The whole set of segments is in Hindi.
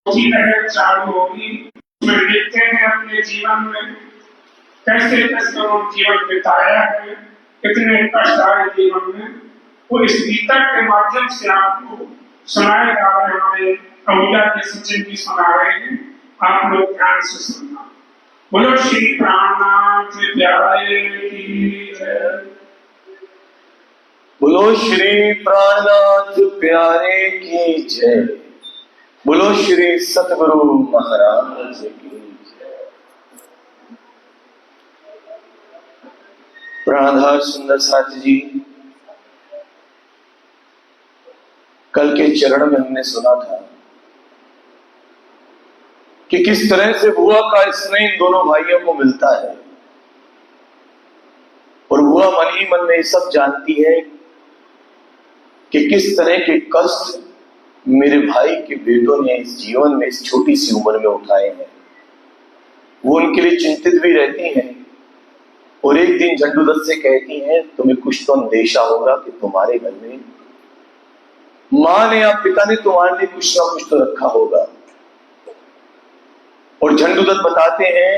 की लहर चालू होगी। उसमें देखते हैं अपने जीवन में कैसे कैसे उन्होंने जीवन बिताया है, कितने कष्ट आए जीवन में, वो इस गीता के माध्यम से आपको सुनाए जा रहे हैं। हमारे अबूजा के सचिन जी सुना रहे हैं, आप लोग ध्यान से सुनना। बोलो श्री प्राणनाथ प्यारे की जय। बोलो श्री प्राणनाथ प्यारे की जय। बोलो श्री सतगुरु महाराज की जय। प्राणधार सुंदर साथी जी, कल के चरण में हमने सुना था कि किस तरह से बुआ का स्नेह इन दोनों भाइयों को मिलता है, और बुआ मन ही मन में ये सब जानती है कि किस तरह के कष्ट मेरे भाई के बेटों ने इस जीवन में, इस छोटी सी उम्र में उठाए हैं। वो उनके लिए चिंतित भी रहती हैं, और एक दिन झंडूदत्त से कहती हैं, तुम्हें कुछ तो अंदेशा होगा कि तुम्हारे घर में माँ ने या पिता ने तुम्हारे लिए कुछ ना कुछ तो रखा होगा। और झंडूदत्त बताते हैं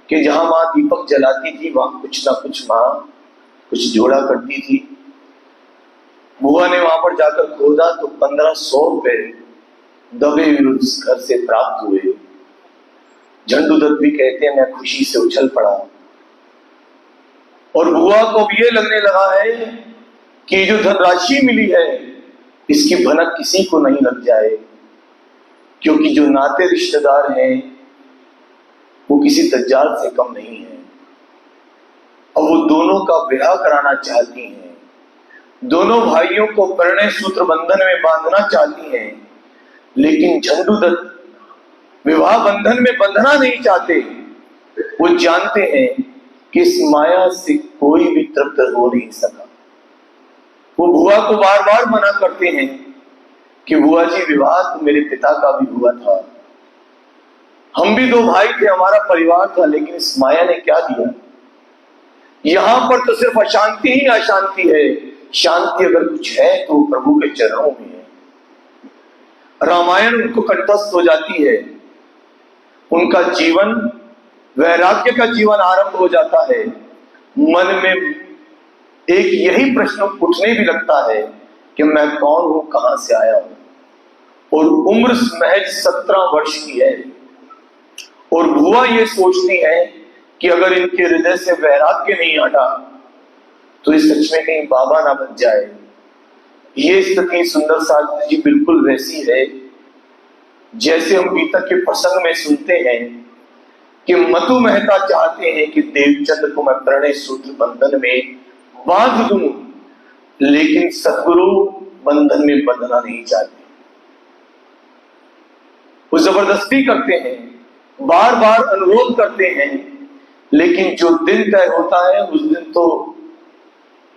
कि जहां माँ दीपक जलाती थी वहां कुछ ना कुछ माँ कुछ जोड़ा करती थी। बुआ ने वहां पर जाकर खोदा तो 1500 रुपए दबे हुए उस घर से प्राप्त हुए। झंडूदत्त भी कहते हैं, मैं खुशी से उछल पड़ा, और बुआ को भी ये लगने लगा है कि जो धनराशि मिली है इसकी भनक किसी को नहीं लग जाए, क्योंकि जो नाते रिश्तेदार हैं वो किसी दज्जाल से कम नहीं है। और वो दोनों का विवाह कराना चाहती हैं, दोनों भाइयों को परिणय सूत्र बंधन में बांधना चाहती हैं, लेकिन झंडूदत्त विवाह बंधन में बंधना नहीं चाहते। वो जानते हैं कि इस माया से कोई भी तृप्त हो नहीं सका। वो बुआ को बार बार मना करते हैं कि बुआ जी, विवाह तो मेरे पिता का भी हुआ था, हम भी 2 भाई थे, हमारा परिवार था, लेकिन इस माया ने क्या दिया? यहां पर तो सिर्फ अशांति ही अशांति है। शांति अगर कुछ है तो प्रभु के चरणों में है। रामायण उनको कंठस्थ हो जाती है, उनका जीवन वैराग्य का जीवन आरंभ हो जाता है। मन में एक यही प्रश्न उठने भी लगता है कि मैं कौन हूं, कहां से आया हूं। और उम्र महज 17 वर्ष की है, और बुआ ये सोचती है कि अगर इनके हृदय से वैराग्य नहीं हटा तो इस सच में कहीं बाबा ना बन जाए। ये स्थिति सुंदर साथ जी बिल्कुल वैसी है जैसे हम बीतक के प्रसंग में सुनते हैं कि मधु मेहता चाहते हैं कि देवचंद को मैं प्रणय सूत्र बंधन में बांध दूं, लेकिन सतगुरु बंधन में बंधना नहीं चाहते। वो जबरदस्ती करते हैं, बार बार अनुरोध करते हैं, लेकिन जो दिन तय होता है उस दिन तो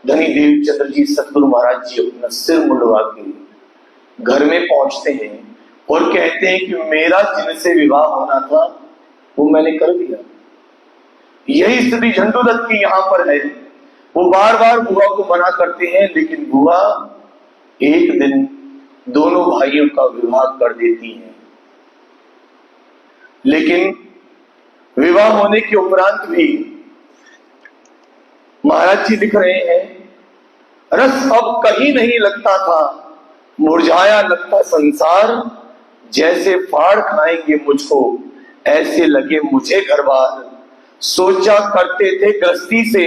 धनी देवचंद्र जी, सतगुरु महाराज जी अपना सिर मुंडवा के घर में पहुंचते हैं और कहते हैं कि मेरा जिनसे विवाह होना था वो मैंने कर दिया। यही स्थिति झंडूदत्त की यहां पर है। वो बार बार बुआ को मना करते हैं, लेकिन बुआ एक दिन दोनों भाइयों का विवाह कर देती हैं। लेकिन विवाह होने के उपरांत भी महाराज जी लिख रहे हैं, रस अब कहीं नहीं लगता था, मुरझाया लगता संसार, जैसे फाड़ खाएंगे मुझको ऐसे लगे मुझे घर बार। सोचा करते थे गृहस्थी से,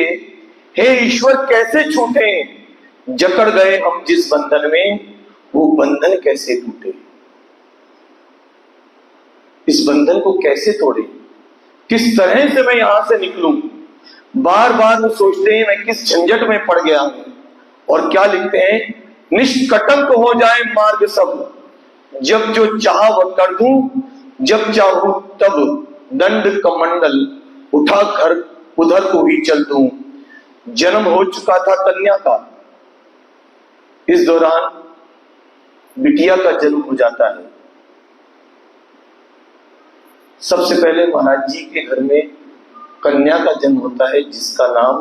हे ईश्वर कैसे छूटे, जकड़ गए हम जिस बंधन में वो बंधन कैसे टूटे। इस बंधन को कैसे तोड़े, किस तरह से मैं यहां से निकलूं। बार बार वो सोचते हैं मैं किस झंझट में पड़ गया हूं। और क्या लिखते हैं, निष्कटंक हो जाए मार्ग सब, जब जो चाह वह कर दूं, जब चाहूं तब दंड कमंडल उठा कर उधर को ही चल दूं। जन्म हो चुका था कन्या का, इस दौरान बिटिया का जन्म हो जाता है। सबसे पहले महाराज जी के घर में कन्या का जन्म होता है, जिसका नाम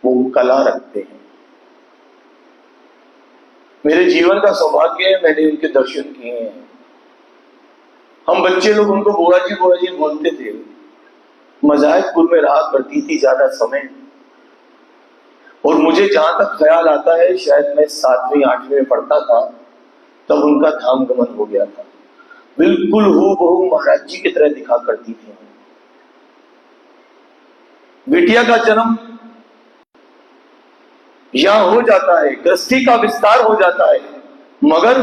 वो कला रखते हैं। मेरे जीवन का सौभाग्य है, मैंने उनके दर्शन किए हैं। हम बच्चे लोग उनको बुआ जी बोलते थे। मजाकपुर में रहा करती थी ज्यादा समय, और मुझे जहां तक ख्याल आता है शायद मैं 7वीं 8वीं में पढ़ता था तब उनका धाम गमन हो गया था। बिल्कुल हूबहू महाराज जी की तरह दिखा करती थी। बिटिया का जन्म यहां हो जाता है, गृहस्थी का विस्तार हो जाता है, मगर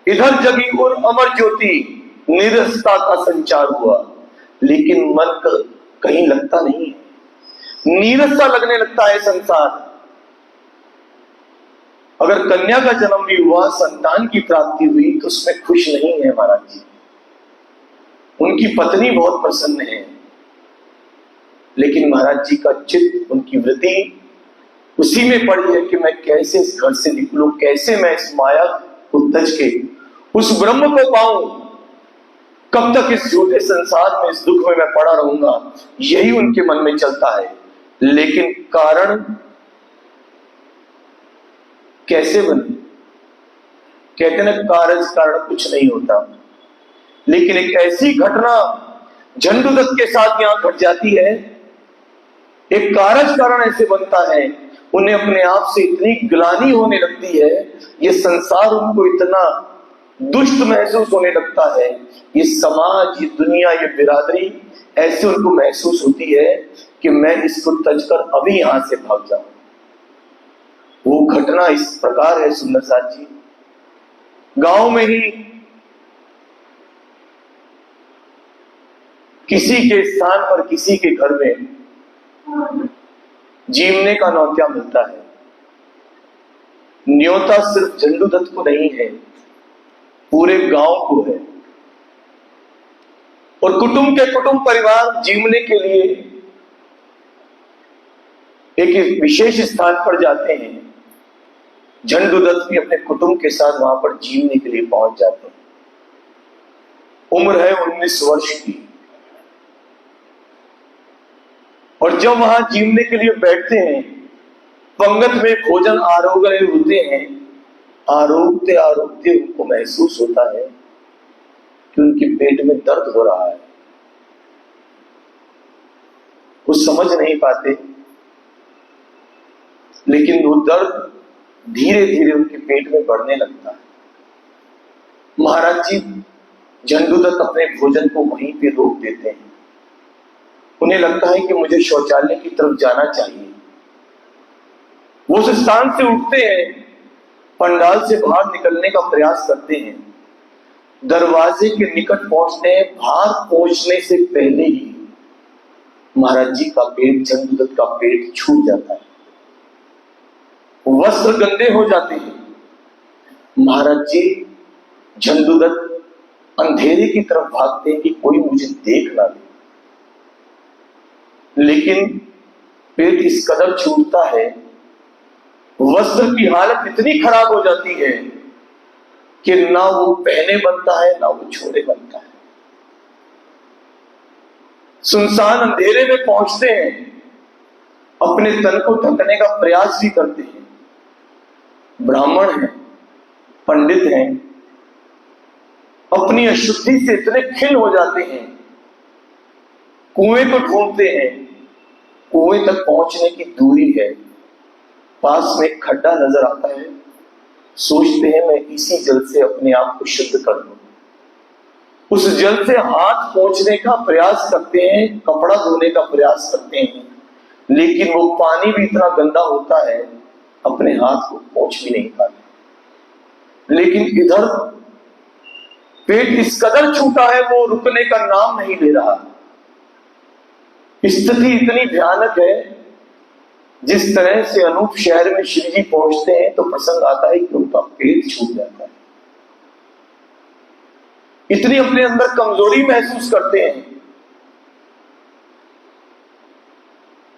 इधर जगी और अमर ज्योति निरस्ता का संचार हुआ, लेकिन मन कहीं लगता नहीं है, नीरसता लगने लगता है संसार। अगर कन्या का जन्म भी हुआ, संतान की प्राप्ति हुई, तो उसमें खुश नहीं है महाराज जी। उनकी पत्नी बहुत प्रसन्न है, लेकिन महाराज जी का चित्त, उनकी वृत्ति उसी में पड़ी है कि मैं कैसे इस घर से निकलूं, कैसे मैं इस माया को तज के उस ब्रह्म को पाऊं, कब तक इस झूठे संसार में, इस दुख में मैं पड़ा रहूंगा, यही उनके मन में चलता है। लेकिन कारण कैसे बने? कहते ना, कारज कारण कुछ नहीं होता, लेकिन एक ऐसी घटना झंडूदत्त के साथ यहां घट जाती है, एक कारज कारण ऐसे बनता है, उन्हें अपने आप से इतनी ग्लानि होने लगती है, ये संसार उनको इतना दुष्ट महसूस होने लगता है, ये समाज, ये दुनिया, ये बिरादरी ऐसे उनको महसूस होती है कि मैं इसको तजकर अभी यहां से भाग जाऊं। वो घटना इस प्रकार है सुंदर साथ जी, गांव में ही किसी के स्थान पर, किसी के घर में जीवने का न्योता मिलता है। न्योता सिर्फ झंडूदत्त को नहीं है, पूरे गांव को है, और कुटुंब के कुटुंब परिवार जीवने के लिए एक विशेष स्थान पर जाते हैं। झंडूदत्त भी अपने कुटुंब के साथ वहां पर जीवने के लिए पहुंच जाते हैं। उम्र है 19 वर्ष की, और जब वहां जीवने के लिए बैठते हैं, पंगत में भोजन आरोग रहे होते हैं, आरोगते आरोगते उनको महसूस होता है कि उनके पेट में दर्द हो रहा है। वो समझ नहीं पाते, लेकिन वो दर्द धीरे धीरे उनके पेट में बढ़ने लगता है। महाराज जी झंडूदत्त अपने भोजन को वहीं पे रोक देते हैं। उन्हें लगता है कि मुझे शौचालय की तरफ जाना चाहिए। वो उस स्थान से उठते हैं, पंडाल से बाहर निकलने का प्रयास करते हैं, दरवाजे के निकट पहुंचते हैं। बाहर पहुंचने से पहले ही महाराज जी का पेट, झंडूदत्त का पेट छूट जाता है, वस्त्र गंदे हो जाते हैं। महाराज जी झंडूदत्त अंधेरे की तरफ भागते हैं कि कोई मुझे देख ना ले, लेकिन पेट इस कदर छूटता है, वस्त्र की हालत इतनी खराब हो जाती है कि ना वो पहने बनता है, ना वो छोड़े बनता है। सुनसान अंधेरे में पहुंचते हैं, अपने तन को ढकने का प्रयास भी करते हैं। ब्राह्मण हैं, पंडित हैं, अपनी अशुद्धि से इतने खिन्न हो जाते हैं, कुएं को ढूंढते हैं। कुएं तक पहुंचने की दूरी है, पास में एक खड्डा नजर आता है, सोचते हैं मैं इसी जल से अपने आप को शुद्ध कर लूं। उस जल से हाथ पोंछने का प्रयास करते हैं, कपड़ा धोने का प्रयास करते हैं, लेकिन वो पानी भी इतना गंदा होता है, अपने हाथ को पोंछ भी नहीं पाते। लेकिन इधर पेट इस कदर छूटा है, वो रुकने का नाम नहीं ले रहा। स्थिति इतनी भयानक है, जिस तरह से अनूप शहर में श्री जी पहुंचते हैं तो प्रसंग आता है कि उनका पेट छूट जाता है। इतनी अपने अंदर कमजोरी महसूस करते हैं,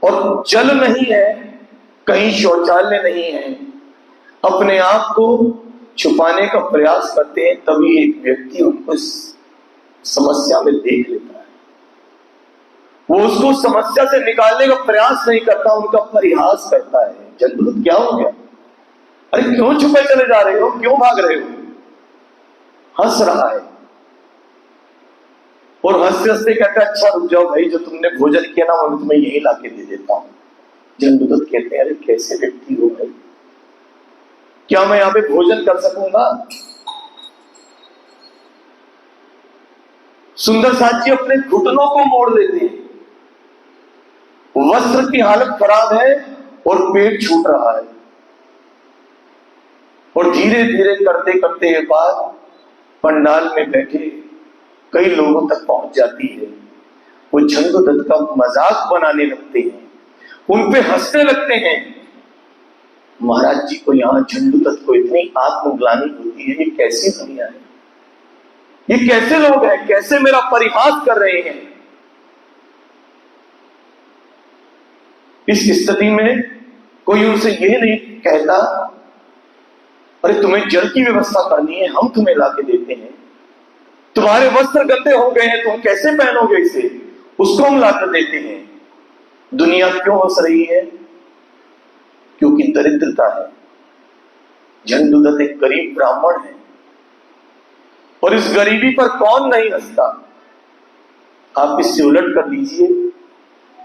और जल नहीं है, कहीं शौचालय नहीं है, अपने आप को छुपाने का प्रयास करते हैं। तभी एक व्यक्ति उनको इस समस्या में देख लेता है। वो उसको समस्या से निकालने का प्रयास नहीं करता, उनका परिहास करता है। झंडूदत्त क्या हो गया? अरे क्यों छुपे चले जा रहे हो, क्यों भाग रहे हो? हंस रहा है। और हंसते हंसते कहता है अच्छा रुक जाओ भाई, जो तुमने भोजन किया ना वो मैं तुम्हें यही लाके दे देता हूं। झंडूदत्त कहते हैं अरे कैसे व्यक्ति हो भाई, क्या मैं यहां पे भोजन कर सकूंगा? सुंदर साथ जी अपने घुटनों को मोड़ देते हैं, वस्त्र की हालत खराब है और पेट छूट रहा है, और धीरे धीरे करते करते ये बात पंडाल में बैठे कई लोगों तक पहुंच जाती है। वो झंडूदत्त का मजाक बनाने लगते हैं, उन पे हंसने लगते हैं। महाराज जी को यहाँ झंडूदत्त को इतनी आत्मग्लानि होती है, ये कैसी दुनिया है, ये कैसे लोग हैं, कैसे मेरा परिहास कर रहे हैं। इस स्थिति में कोई उनसे ये नहीं कहता अरे तुम्हें जल की व्यवस्था करनी है, हम तुम्हें लाके देते हैं, तुम्हारे वस्त्र गंदे हो गए हैं, तुम कैसे पहनोगे इसे, उसको हम लाकर देते हैं। दुनिया क्यों हंस रही है? क्योंकि दरिद्रता है। झंडूदत्त एक गरीब ब्राह्मण है, और इस गरीबी पर कौन नहीं हंसता? आप इससे उलट कर लीजिए,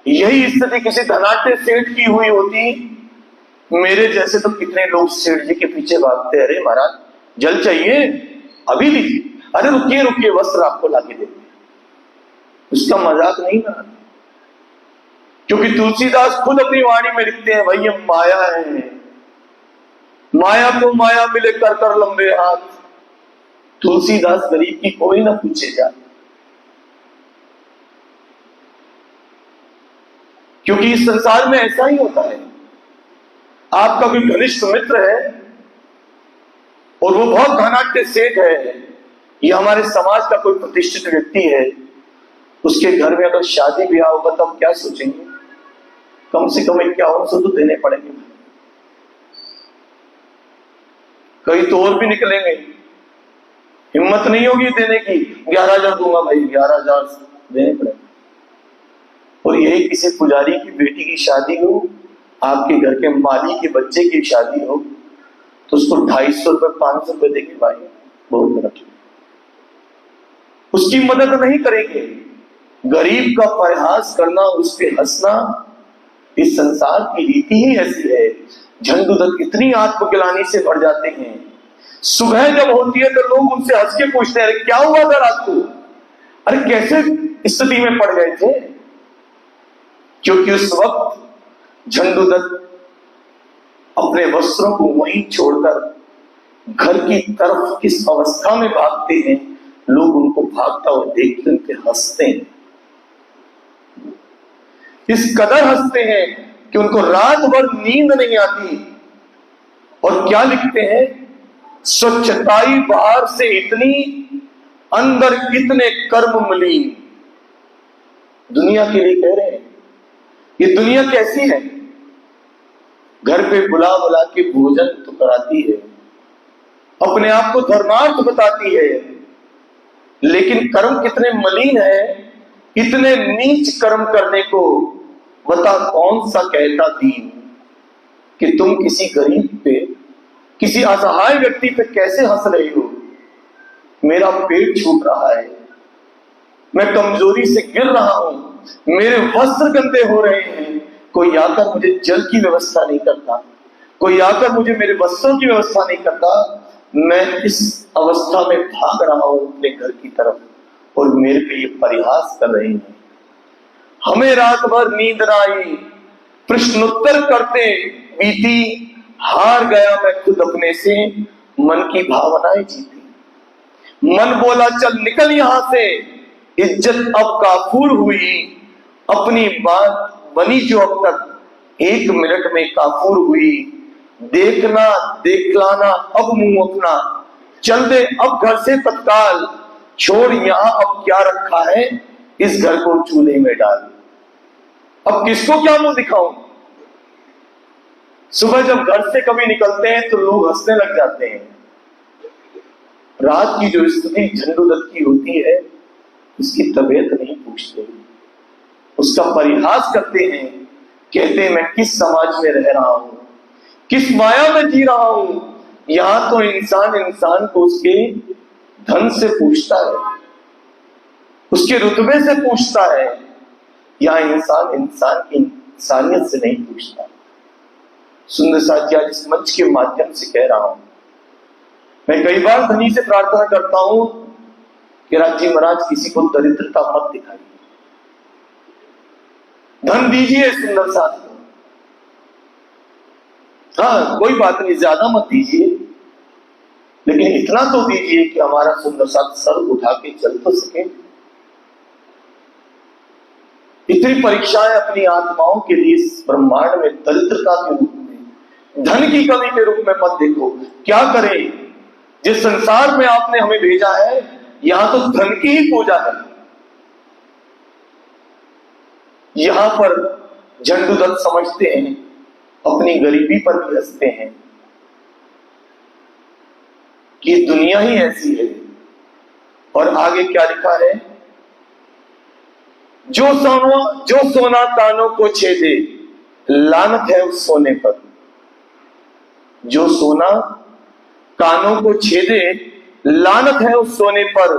यही स्थिति किसी धनाढ्य सेठ की हुई होती, मेरे जैसे तो कितने लोग सेठ जी के पीछे भागते, अरे महाराज जल चाहिए अभी लीजिए, अरे रुकिए रुकिए वस्त्र आपको लाके देते हैं। उसका मजाक नहीं बनाते, क्योंकि तुलसीदास खुद अपनी वाणी में लिखते हैं भाई ये माया है, माया को माया मिले कर कर लंबे हाथ। तुलसीदास गरीब की कोई ना पूछे जा, क्योंकि इस संसार में ऐसा ही होता है। आपका कोई घनिष्ठ मित्र है और वो बहुत धनाढ्य सेठ है, या हमारे समाज का कोई प्रतिष्ठित व्यक्ति है, उसके घर में अगर शादी ब्याह होगा तो हम क्या सोचेंगे? कम से कम 5100 तो देने पड़ेंगे, कई तो और भी निकलेंगे, हिम्मत नहीं होगी देने की। 11,000 दूंगा भाई, 11,000 देने पड़ेंगे। और यही किसी पुजारी की बेटी की शादी हो, आपके घर के माली के बच्चे की शादी हो, तो उसको 250 रुपए 500 रुपए देंगे भाई, बहुत गलत। उसकी मदद नहीं करेंगे। गरीब का परिहास करना, उस पर हंसना, इस संसार की रीति ही ऐसी है। झंडूदत्त इतनी आत्मग्लानि से भर जाते हैं, सुबह जब होती है तो लोग उनसे हंस के पूछते हैं अरे क्या हुआ था रात को, अरे कैसे स्थिति में पड़ गए थे? क्योंकि उस वक्त झंडूदत्त अपने वस्त्रों को वहीं छोड़कर घर की तरफ किस अवस्था में भागते हैं, लोग उनको भागता हुआ देखते उनके हंसते हैं, इस कदर हंसते हैं कि उनको रात भर नींद नहीं आती। और क्या लिखते हैं, स्वच्छताई बाहर से इतनी, अंदर कितने कर्म मलीन। दुनिया के लिए कह रहे हैं, ये दुनिया कैसी है? घर पे बुला बुला के भोजन तो कराती है, अपने आप को धर्मार्थ बताती है, लेकिन कर्म कितने मलिन है। इतने नीच कर्म करने को बता कौन सा कहता दीन, कि तुम किसी गरीब पे, किसी असहाय व्यक्ति पे कैसे हंस रहे हो? मेरा पेट छूट रहा है, मैं कमजोरी से गिर रहा हूं, मेरे वस्त्र गंदे हो रहे हैं, कोई आकर मुझे जल की व्यवस्था नहीं करता, कोई आकर मुझे मेरे वस्त्रों की व्यवस्था नहीं करता। मैं इस अवस्था में भाग रहा हूं अपने घर की तरफ, और मेरे पे ये परिहास कर रहे हैं। हमें रात भर नींद न आई, प्रश्नोत्तर करते बीती, हार गया मैं खुद अपने से, मन की भावनाएं जीती। मन बोला चल निकल यहां से, इज्जत अब काफूर हुई, अपनी बात बनी जो अब तक 1 मिनट में काफूर हुई। देखना देखलाना अब मुंह अपना, चल दे अब घर से तत्काल, छोड़ यहां अब क्या रखा है, इस घर को चूल्हे में डाल। अब किसको क्या मुंह दिखाऊं? सुबह जब घर से कभी निकलते हैं तो लोग हंसने लग जाते हैं। रात की जो स्थिति झंडूदत्त की होती है, उसकी तबीयत नहीं पूछते, उसका परिहास करते हैं, कहते हैं मैं किस समाज में रह रहा हूं, किस माया में जी रहा हूं। यहां तो इंसान इंसान को उसके धन से पूछता है, उसके रुतबे से पूछता है। या इंसान इंसान की इंसानियत से नहीं पूछता। सुंदर साथी, आज इस मंच के माध्यम से कह रहा हूं, मैं कई बार धनी से प्रार्थना करता हूं कि राजी महाराज किसी को दरिद्रता मत दिखाइए, धन दीजिए सुंदर साथी। हाँ, कोई बात नहीं, ज्यादा मत दीजिए, लेकिन इतना तो दीजिए कि हमारा सुंदर साथ सर उठा के चल तो सके। इतनी परीक्षाएं अपनी आत्माओं के लिए इस ब्रह्मांड में दरिद्रता के रूप में, धन की कमी के रूप में मत देखो। क्या करें? जिस संसार में आपने हमें भेजा है, यहां तो धन की ही पूजा है। यहां पर झंडूदत्त समझते हैं, अपनी गरीबी पर भी हंसते हैं कि दुनिया ही ऐसी है। और आगे क्या लिखा है? जो सोना कानों को छेदे, लानत है उस सोने पर। जो सोना कानों को छेदे, लानत है उस सोने पर।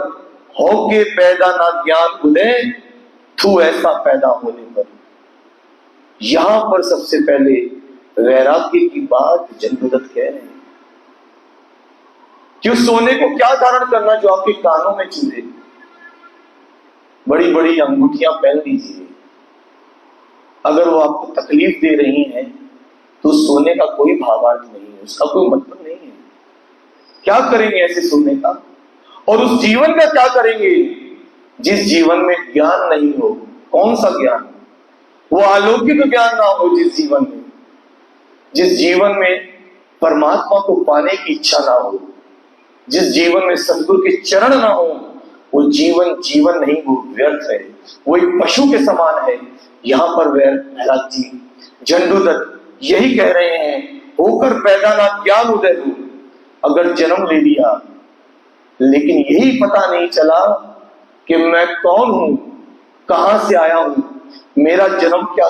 होके पैदा ना ज्ञान उदय, तू ऐसा पैदा होने पर। यहां पर सबसे पहले वैराग्य की बात झंडूदत्त कह रहे हैं कि उस सोने को क्या धारण करना जो आपके कानों में चुभे। बड़ी बड़ी अंगूठियां पहन लीजिए, अगर वो आपको तकलीफ दे रही हैं तो सोने का कोई भावार्थ नहीं है, उसका कोई मतलब नहीं है। क्या करेंगे ऐसे सोने का? और उस जीवन का क्या करेंगे जिस जीवन में ज्ञान नहीं हो? कौन सा ज्ञान? वो अलौकिक ज्ञान ना हो जिस जीवन में, जिस जीवन में परमात्मा को पाने की इच्छा ना हो, जिस जीवन में सद्गुरु के चरण ना हो, वो जीवन जीवन नहीं, वो व्यर्थ है, वो एक पशु के समान है। यहां पर महराज जी झंडूदत्त यही कह रहे हैं, होकर पैदा ना ज्ञान उदय हो। अगर जन्म ले लिया लेकिन यही पता नहीं चला कि मैं कौन हूं, कहां से आया हूं, मेरा जन्म क्या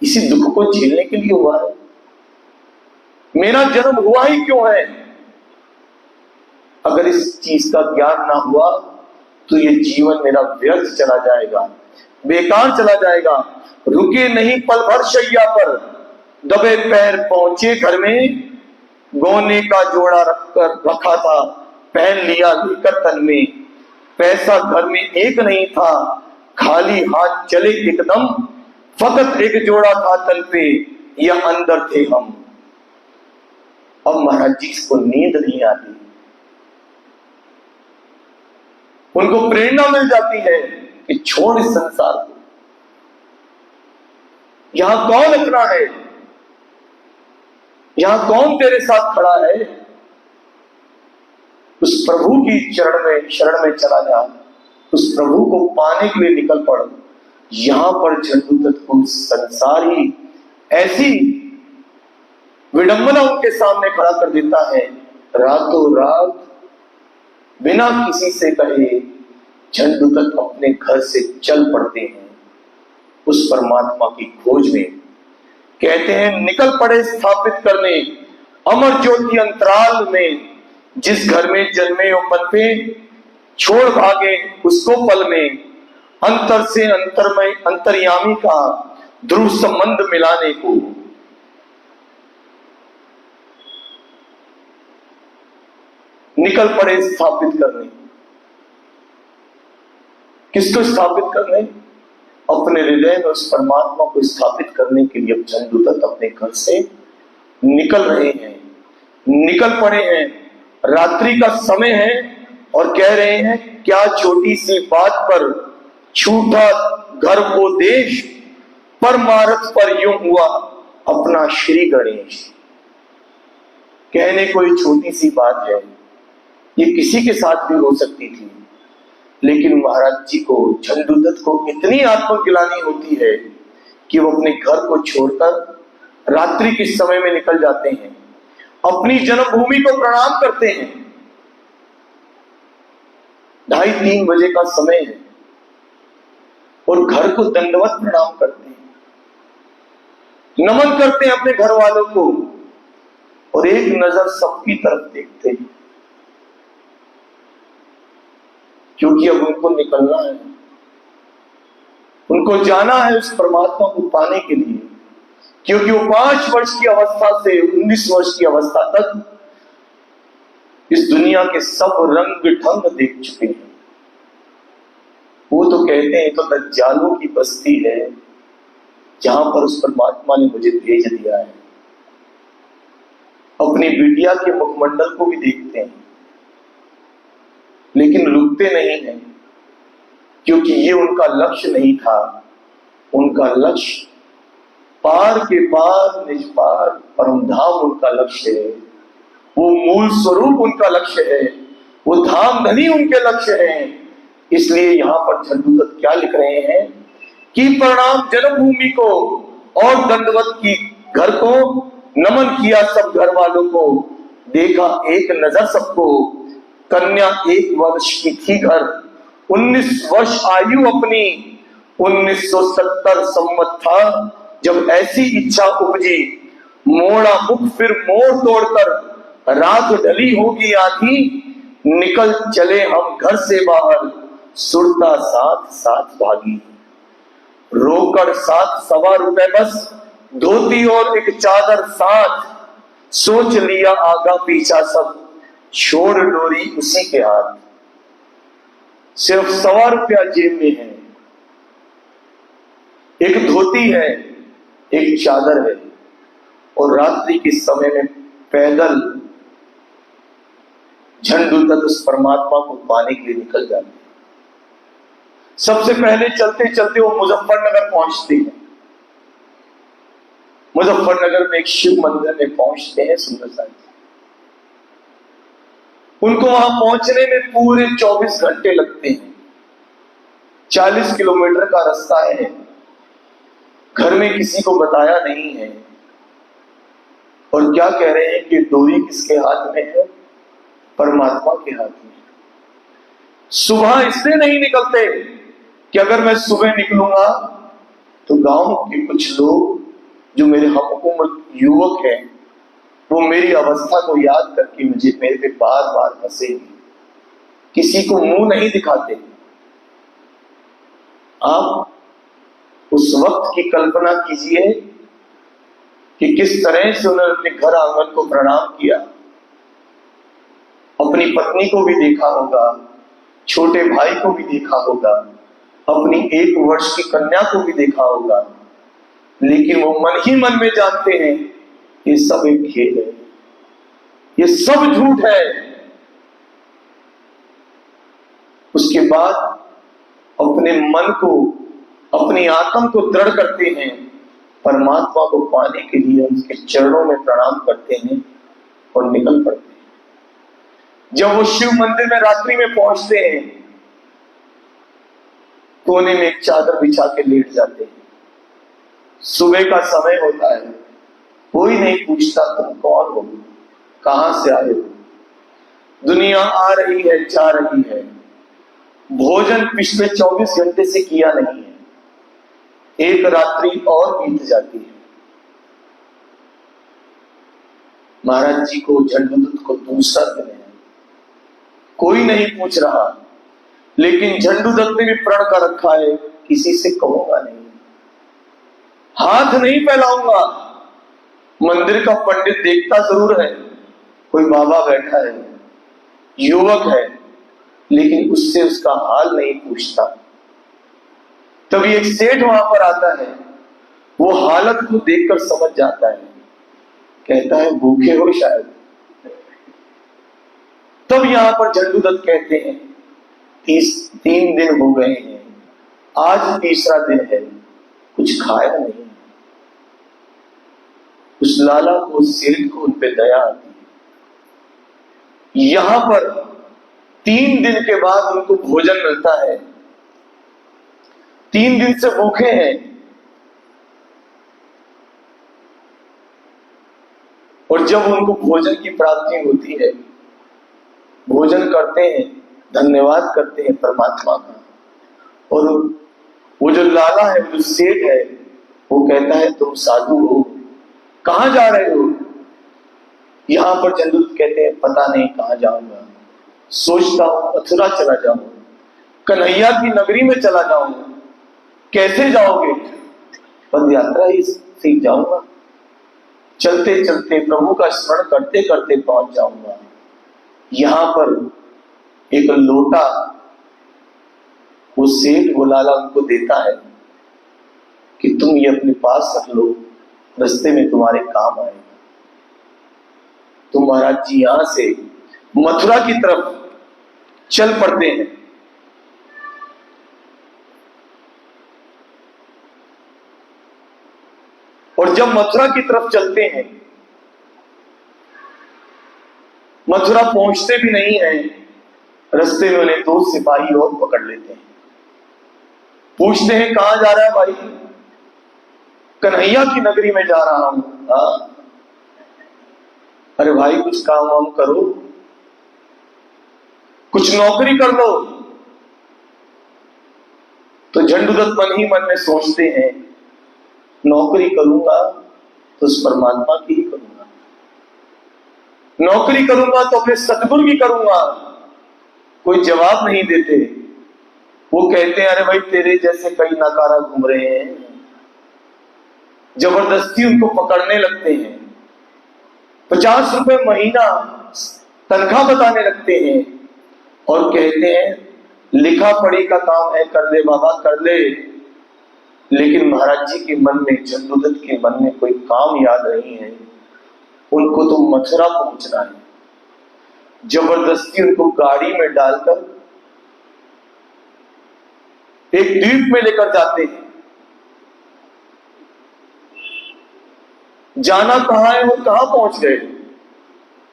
इसी दुख को झेलने के लिए हुआ है? मेरा जन्म हुआ ही क्यों है? अगर इस चीज का ज्ञान ना हुआ तो ये जीवन मेरा व्यर्थ चला जाएगा, बेकार चला जाएगा। रुके नहीं पल भर शैया पर, दबे पैर पहुंचे घर में। गोने का जोड़ा रखा था, पहन लिया लेकर तन में। पैसा घर में एक नहीं था, खाली हाथ चले एकदम। फकत एक जोड़ा था तन पे, या अंदर थे हम। अब महाराज जी को नींद नहीं आती, उनको प्रेरणा मिल जाती है कि छोड़ इस संसार को। यहां कौन अपना है? यहां कौन तेरे साथ खड़ा है? उस प्रभु की शरण में चला जा, उस प्रभु को पाने के लिए निकल पड़। यहां पर झंडूदत्त को संसार ही ऐसी विडंबना उनके सामने खड़ा कर देता है। रातों रात बिना किसी से कहे झंडूदत्त अपने घर से चल पड़ते हैं उस परमात्मा की खोज में। कहते हैं, निकल पड़े स्थापित करने अमर ज्योति अंतराल में। जिस घर में जन्मे हो पनपे, छोड़ भागे उसको पल में। अंतर से अंतरमय अंतर्यामी का ध्रुव संबंध मिलाने को। निकल पड़े स्थापित करने। किसको स्थापित करने? अपने हृदय में उस परमात्मा को स्थापित करने के लिए अब झंडूदत्त अपने घर से निकल रहे हैं, निकल पड़े हैं। रात्रि का समय है और कह रहे हैं, क्या छोटी सी बात पर छूटा घर वो देश, परमारथ पर यूं हुआ अपना श्री गणेश। कहने कोई छोटी सी बात है, ये किसी के साथ भी हो सकती थी, लेकिन महाराज जी को, झंडूदत्त को इतनी आत्मग्लानि होती है कि वो अपने घर को छोड़कर रात्रि के समय में निकल जाते हैं, अपनी जन्मभूमि को प्रणाम करते हैं। 2:30-3 बजे का समय है और घर को दंडवत प्रणाम करते हैं, नमन करते हैं अपने घर वालों को और एक नजर सबकी तरफ देखते हैं, क्योंकि अब उनको निकलना है। उनको जाना है उस परमात्मा को पाने के लिए, क्योंकि वो 5 वर्ष की अवस्था से 19 वर्ष की अवस्था तक इस दुनिया के सब रंग ढंग देख चुके हैं। वो तो कहते हैं तो दज्जालों की बस्ती है जहां पर उस परमात्मा ने मुझे भेज दिया है। अपनी बिटिया के मुखमंडल को भी देखते हैं, लेकिन रुकते नहीं हैं, क्योंकि ये उनका लक्ष्य नहीं था। उनका लक्ष्य पार के पार निज पार परम धाम उनका लक्ष्य है। वो मूल स्वरूप उनका लक्ष्य है, वो धाम धनी उनके लक्ष्य है। इसलिए यहां पर झंडूदत्त क्या लिख रहे हैं कि प्रणाम जन्मभूमि को और दंडवत की घर को, नमन किया सब घर वालों को, देखा एक नजर सबको, कन्या 1 वर्ष की थी घर, 19 वर्ष आयु अपनी, 1970 संवत था जब ऐसी इच्छा उपजी, मोड़ा मुख फिर मोड़ तोड़कर, रात ढली होगी आधी, निकल चले हम घर से बाहर, सुरता साथ साथ भागी, रोकड़ साथ 1.25 रुपए बस, धोती और एक चादर साथ, सोच लिया आगा पीछा सब, छोड़ डोरी उसी के हाथ। सिर्फ 1.25 रुपया जेब में है, एक धोती है, एक चादर है, और रात्रि के समय में पैदल झंडूदत्त उस परमात्मा को पाने के लिए निकल जाते हैं। सबसे पहले चलते चलते वो मुजफ्फरनगर पहुंचते हैं। मुजफ्फरनगर में एक शिव मंदिर में पहुंचते हैं सुंदर साहब। उनको वहां पहुंचने में पूरे 24 घंटे लगते हैं। 40 किलोमीटर का रास्ता है। घर में किसी को बताया नहीं है। और क्या कह रहे हैं कि डोरी किसके हाथ में है? परमात्मा के हाथ में। सुबह इसलिए नहीं निकलते कि अगर मैं सुबह निकलूंगा तो गांव के कुछ लोग जो मेरे हम उम्र युवक हैं वो मेरी अवस्था को याद करके मुझे मेरे पे बार बार हंसेंगे। किसी को मुंह नहीं दिखाते। आप उस वक्त की कल्पना कीजिए कि किस तरह से उन्होंने अपने घर आंगन को प्रणाम किया। अपनी पत्नी को भी देखा होगा, छोटे भाई को भी देखा होगा, अपनी 1 वर्ष की कन्या को भी देखा होगा, लेकिन वो मन ही मन में जानते हैं ये सब एक खेल है, ये सब झूठ है। उसके बाद अपने मन को, अपनी आत्म को दृढ़ करते हैं, परमात्मा को पाने के लिए उसके चरणों में प्रणाम करते हैं और निकल पड़ते हैं। जब वो शिव मंदिर में रात्रि में पहुंचते हैं, कोने में एक चादर बिछा के लेट जाते हैं। सुबह का समय होता है, कोई नहीं पूछता तुम कौन हो, कहां से आए हो। दुनिया आ रही है, जा रही है। भोजन पिछले 24 घंटे से किया नहीं है। एक रात्रि और बीत जाती है। महाराज जी को, झंडूदत्त को दूसरा दिन है। कोई नहीं पूछ रहा, लेकिन झंडूदत्त ने भी प्रण कर रखा है किसी से कहूंगा नहीं, हाथ नहीं फैलाऊंगा। मंदिर का पंडित देखता जरूर है, कोई बाबा बैठा है, युवक है, लेकिन उससे उसका हाल नहीं पूछता। तभी एक सेठ वहां पर आता है, वो हालत को देखकर समझ जाता है, कहता है भूखे हो शायद। तब यहां पर झंडूदत्त कहते हैं 3 दिन हो गए हैं, आज तीसरा दिन है, कुछ खाया नहीं। उस लाला को, सेठ को उन पे दया आती है। यहां पर 3 दिन के बाद उनको भोजन मिलता है। 3 दिन से भूखे हैं और जब उनको भोजन की प्राप्ति होती है, भोजन करते हैं, धन्यवाद करते हैं परमात्मा का। और वो जो लाला है, जो सेठ है, वो कहता है तुम साधु हो, कहां जा रहे हो? यहां पर झंडूदत्त कहते हैं पता नहीं कहां जाऊंगा, सोचता हूं मथुरा चला जाऊं, कन्हैया की नगरी में चला जाऊं, कैसे जाओगे? पद यात्रा ही से जाऊंगा, चलते चलते प्रभु का स्मरण करते करते पहुंच जाऊंगा। यहां पर एक लोटा वो सेठ गोलाला उनको देता है कि तुम ये अपने पास रख लो, रास्ते में तुम्हारे काम आएगा। तो महाराज जी यहां से मथुरा की तरफ चल पड़ते हैं। और जब मथुरा की तरफ चलते हैं, मथुरा पहुंचते भी नहीं है, रास्ते में उन्हें 2 सिपाही और पकड़ लेते हैं। पूछते हैं कहां जा रहा है भाई? कन्हैया की नगरी में जा रहा हूं। हाँ, अरे भाई कुछ काम वाम करो, कुछ नौकरी कर लो। तो झंडूदत्त मन ही मन में सोचते हैं, नौकरी करूंगा तो उस परमात्मा की ही करूंगा, नौकरी करूंगा तो अपने सतगुरु की करूंगा। कोई जवाब नहीं देते। वो कहते हैं अरे भाई तेरे जैसे कई नकारा घूम रहे हैं। जबरदस्ती उनको पकड़ने लगते हैं, 50 रुपए महीना तनख्वाह बताने लगते हैं और कहते हैं लिखा पढ़ी का काम है, कर ले बाबा कर ले। लेकिन महाराज जी के मन में, झंडूदत्त के मन में कोई काम याद नहीं है। उनको तो मथुरा पहुंचना है। जबरदस्ती उनको गाड़ी में डालकर एक द्वीप में लेकर जाते हैं। जाना कहां है, वो कहां पहुंच गए,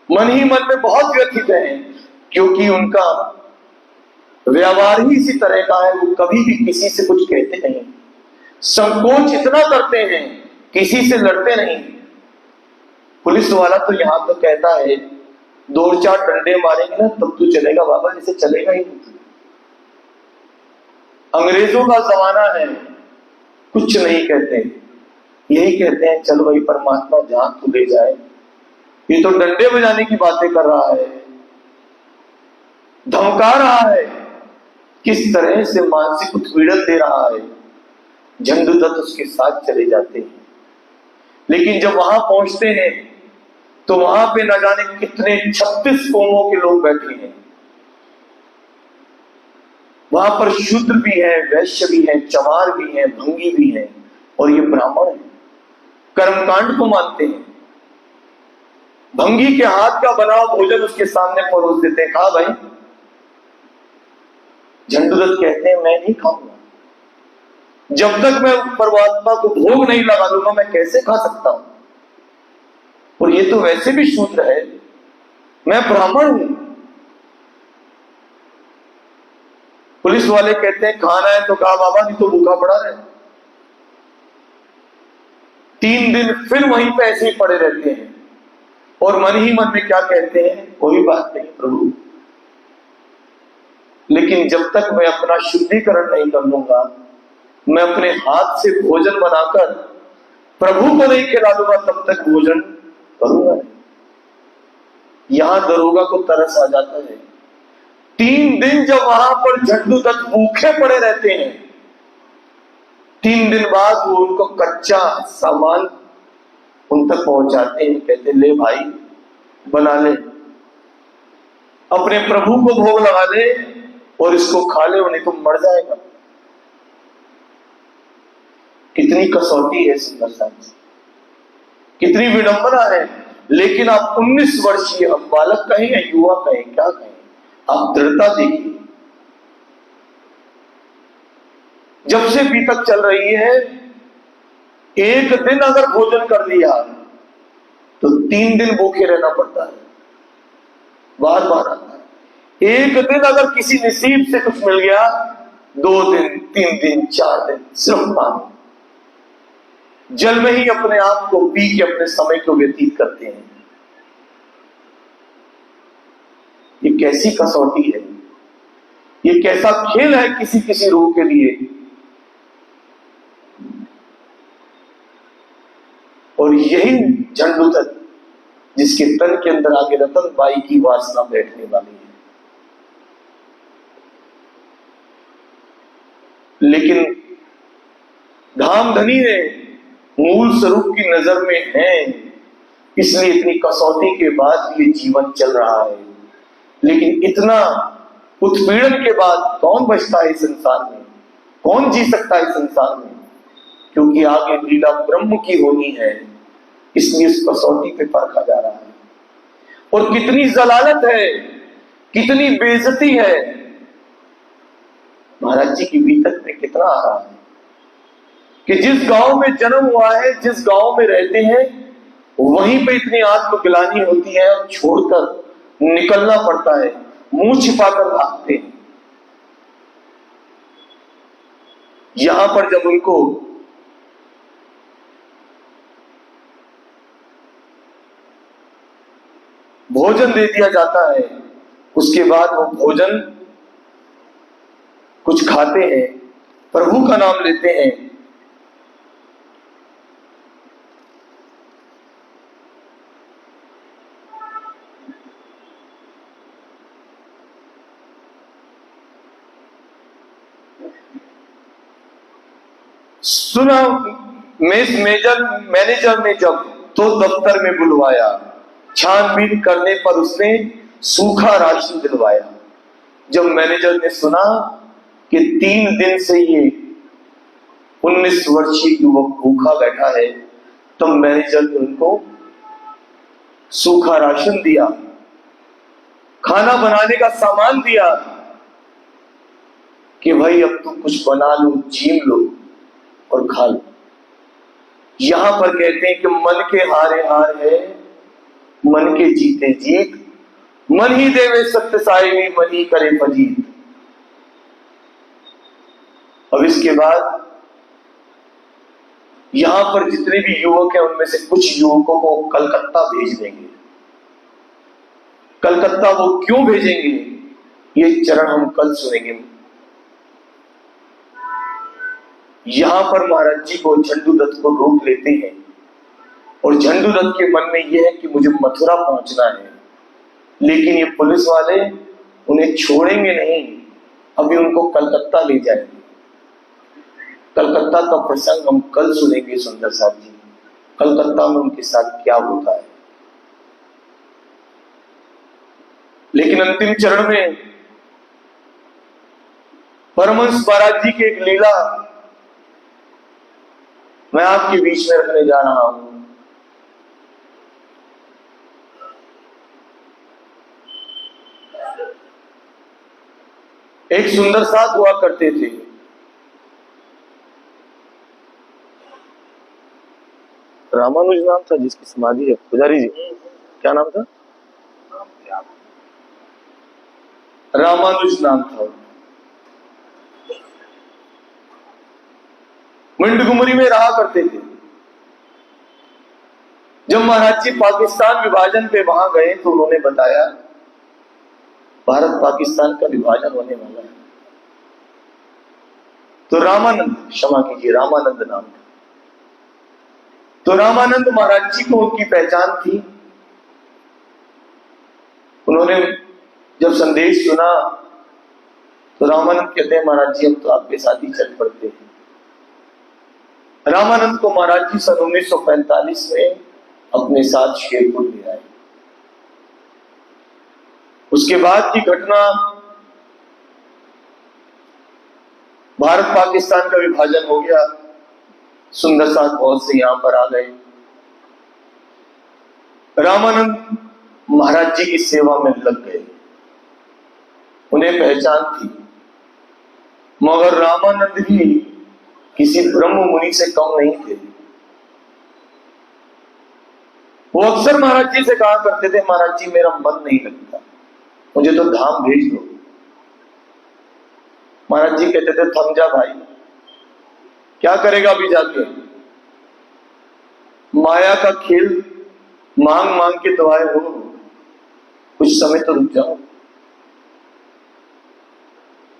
मन ही मन में बहुत व्यथित हैं, क्योंकि उनका व्यवहार ही इसी तरह का है। वो कभी भी किसी से कुछ कहते नहीं, संकोच इतना करते हैं, किसी से लड़ते नहीं। पुलिस वाला तो यहां तो कहता है 2-4 डंडे मारेंगे ना तब तू चलेगा बाबा, जैसे चलेगा ही नहीं। अंग्रेजों का जमाना है, कुछ नहीं कहते, यही कहते हैं चलो भाई परमात्मा जहां तू ले जाए। ये तो डंडे बजाने की बातें कर रहा है, धमका रहा है, किस तरह से मानसिक उत्पीड़न दे रहा है। झंडूदत्त उसके साथ चले जाते हैं। लेकिन जब वहां पहुंचते हैं तो वहां पे न जाने कितने 36 कौमों के लोग बैठे हैं। वहां पर शूद्र भी है, वैश्य भी है, चमार भी है, भंगी भी है, और ये ब्राह्मण है, कर्मकांड को मानते हैं। भंगी के हाथ का बना हुआ भोजन उसके सामने परोस देते हैं, खा भाई। झंडूदत्त कहते हैं मैं नहीं खाऊंगा, जब तक मैं परमात्मा को भोग नहीं लगा दूंगा मैं कैसे खा सकता हूं। और ये तो वैसे भी शूद्र है, मैं ब्राह्मण हूं। पुलिस वाले कहते हैं खाना है तो कहा बाबा, नहीं तो भूखा पड़ा रहे। 3 दिन फिर वहीं पे ऐसे ही पड़े रहते हैं और मन ही मन में क्या कहते हैं, कोई बात नहीं प्रभु, लेकिन जब तक मैं अपना शुद्धिकरण नहीं कर लूंगा, मैं अपने हाथ से भोजन बनाकर प्रभु को नहीं खिला दूंगा, तब तक भोजन करूंगा। यहां दरोगा को तरस आ जाता है। 3 दिन जब वहां पर झंडूदत्त भूखे पड़े रहते हैं, 3 दिन बाद वो उनको कच्चा सामान उन तक पहुंचाते हैं। कहते ले भाई बना ले, अपने प्रभु को भोग लगा ले और इसको खा ले, नहीं तो मर जाएगा। कितनी कसौटी है सुंदरता की, कितनी विडंबना है। लेकिन आप 19 वर्षीय, हम बालक कहें या युवा कहें, क्या कहें, आप दृढ़ता देखिए। जब से अभी तक चल रही है, एक दिन अगर भोजन कर लिया तो 3 दिन भूखे रहना पड़ता है, बार बार आता है। एक दिन अगर किसी नसीब से कुछ मिल गया, 2 दिन 3 दिन 4 दिन सिर्फ पानी, जल में ही अपने आप को पी के अपने समय को व्यतीत करते हैं। ये कैसी कसौटी है, ये कैसा खेल है किसी किसी रूह के लिए। और यही झंडूदत्त जिसके तन के अंदर आगे रतनबाई की वासना बैठने वाली है। लेकिन धाम धनी है, मूल स्वरूप की नजर में है, इसलिए इतनी कसौटी के बाद ये जीवन चल रहा है। लेकिन इतना उत्पीड़न के बाद कौन बचता है इस संसार में, कौन जी सकता है इस संसार में? क्योंकि आगे लीला ब्रह्म की होनी है, इसलिए इस कसौटी पे परखा जा रहा है। और कितनी जलालत है, कितनी बेइज्जती है। महाराज जी की बीतक में कितना आ रहा है कि जिस गांव में जन्म हुआ है, जिस गांव में रहते हैं, वहीं पे इतनी आत्मग्लानि होती है और छोड़कर निकलना पड़ता है, मुंह छिपाकर भागते हैं। यहां पर जब उनको भोजन दे दिया जाता है, उसके बाद वो भोजन कुछ खाते हैं, प्रभु का नाम लेते हैं। सुना मैनेजर ने जब तो दफ्तर में बुलवाया, छानबीन करने पर उसने सूखा राशन दिलवाया। जब मैनेजर ने सुना कि 3 दिन से ये 19 वर्षीय युवक भूखा बैठा है, तब मैनेजर ने उनको सूखा राशन दिया, खाना बनाने का सामान दिया कि भाई अब तुम कुछ बना लो, जीम लो और खा लो। यहां पर कहते हैं कि मन के हारे हार है, मन के जीते जीत, मन ही देवे सत्य साहिबी, मन ही करे फजीत। अब इसके बाद यहां पर जितने भी युवक हैं, उनमें से कुछ युवकों को कलकत्ता भेज देंगे। कलकत्ता वो क्यों भेजेंगे, ये चरण हम कल सुनेंगे। यहां पर महाराज जी को झंडूदत्त को रोक लेते हैं और झंडूदत्त के मन में यह है कि मुझे मथुरा पहुंचना है, लेकिन ये पुलिस वाले उन्हें छोड़ेंगे नहीं, अभी उनको कलकत्ता ले जाएंगे। कलकत्ता का प्रसंग हम कल सुनेंगे सुंदर साहब जी, कलकत्ता में उनके साथ क्या होता है। लेकिन अंतिम चरण में परमहंस महाराज जी की एक लीला मैं आपके बीच में रखने जा रहा हूं। एक सुंदर साथ हुआ करते थे, रामानुज नाम था जिसकी समाधि है, पुजारी जी क्या नाम था? रामानुज नाम था। मिंटगुमरी में रहा करते थे। जब महाराज जी पाकिस्तान विभाजन पे वहां गए तो उन्होंने बताया भारत पाकिस्तान का विभाजन होने वाला है। तो रामानंद, क्षमा कीजिए, रामानंद नाम था। तो रामानंद महाराज जी को उनकी पहचान थी। उन्होंने जब संदेश सुना तो रामानंद कहते हैं महाराज जी हम तो आपके साथ ही चल पड़ते हैं। रामानंद को महाराज जी सन 1945 में अपने साथ शेरपुर ले आए। उसके बाद की घटना, भारत पाकिस्तान का विभाजन हो गया, सुंदर साथ बहुत से यहां पर आ गए। रामानंद महाराज जी की सेवा में लग गए, उन्हें पहचान थी, मगर रामानंद भी किसी ब्रह्म मुनि से कम नहीं थे। वो अक्सर महाराज जी से कहा करते थे महाराज जी मेरा मन नहीं लगता, मुझे तो धाम भेज दो। महाराज जी कहते थे थम जा भाई, क्या करेगा अभी जाके, माया का खेल मांग मांग के तो आए हो, कुछ समय तो रुक जाओ।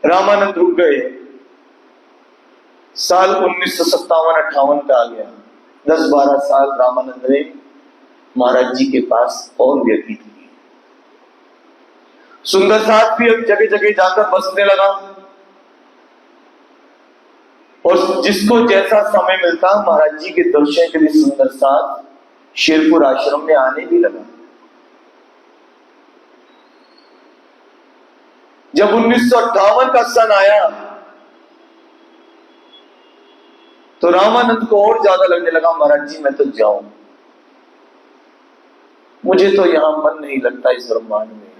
रामानंद रुक गए। साल 1957-58 का आ गया। 10-12 साल रामानंद ने महाराज जी के पास और व्यतीत किए। सुंदर साथ भी अब जगह जगह जाकर बसने लगा। और जिसको जैसा समय मिलता महाराज जी के दर्शन के लिए सुंदर साथ शेरपुर आश्रम में आने भी लगा। जब 1958 का सन आया तो रामानंद को और ज्यादा लगने लगा महाराज जी मैं तो जाऊं, मुझे तो यहां मन नहीं लगता इस ब्रह्मांड में,